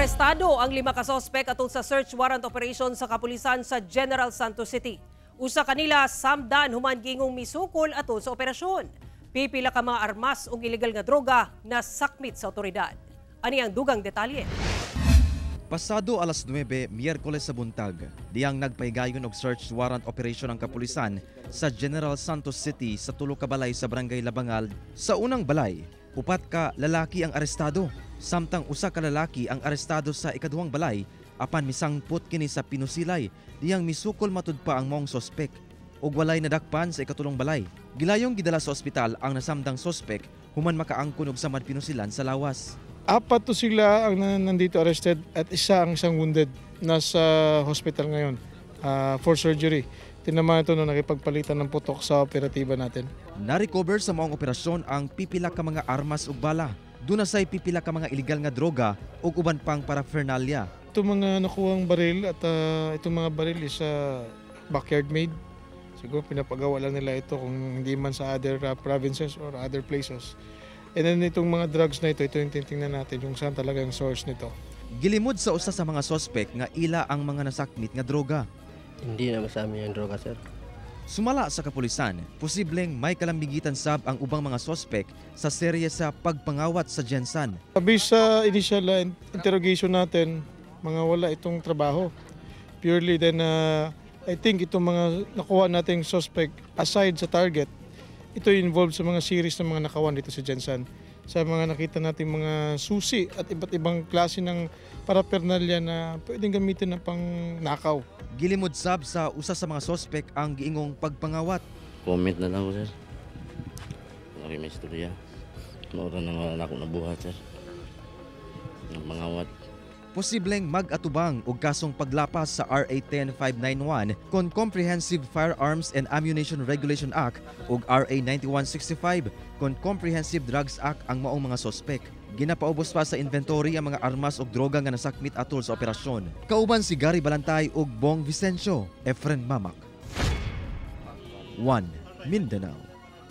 Arestado ang 5 ka sospek atol sa search warrant operation sa kapulisan sa General Santos City. Usa kanila samdan human gingong misukol atol sa operasyon. Pipila ka mga armas ug illegal nga droga na sakmit sa otoridad. Ani ang dugang detalye. Pasado alas 9, Miyerkules sa buntag, diyang nagpaygayon og search warrant operation ang kapulisan sa General Santos City sa tulo ka balay sa Barangay Labangal. Sa unang balay, 4 ka lalaki ang arestado, samtang 1 ka lalaki ang arestado sa ikaduhang balay apan misangpot kini sa pinusilay diyang misukol matud pa ang maong sospek ug walay nadakpan sa ikatulong balay. Gilayong gidala sa ospital ang nasamdang sospek human makaangkon og samad pinusilan sa lawas. 4 to sila ang nandito arrested at isang wounded. Nasa hospital ngayon for surgery. Tinamaan ito na nakipagpalitan ng putok sa operatiba natin. Na-recover sa maong operasyon ang pipila ka mga armas ug bala. Doon na say pipila ka mga iligal nga droga ug uban pang paraphernalia. Itong mga nakuhang baril at itong mga baril is backyard made. Siguro pinapagawa lang nila ito kung hindi man sa other provinces or other places. And then itong mga drugs na ito yung titingnan natin yung saan talaga yung source nito. Gilimod sa usa sa mga sospek nga ila ang mga nasakmit nga droga. Hindi na masami yung droga, sir. Sumala sa kapulisan, posibleng may kalambigitan sab ang ubang mga sospek sa serye sa pagpangawat sa Gensan. Based sa initial interrogation natin, mga wala itong trabaho. Purely then I think itong mga nakuha nating suspect aside sa target, ito involved sa mga series ng mga nakawan dito sa Gensan. Sa mga nakita nating mga susi at iba't ibang klase ng paraphernalia na pwedeng gamitin na pang nakaw. Gilimod sab sa usa sa mga sospek ang giingong pagpangawat. Comment na lang ako, sir. Lagi may istorya. Maura na wala ako nabuhat, sir. Ng mangawat. Posibleng mag-atubang og kasong paglapas sa RA 10591 kon Comprehensive Firearms and Ammunition Regulation Act ug RA 9165 kon Comprehensive Drugs Act ang maong mga sospek. Ginapaubos pa sa inventory ang mga armas ug droga nga nasakmit atol sa operasyon. Kauban si Gary Balantay ug Bong Vicencio, Efren Mamak. 1 Mindanao.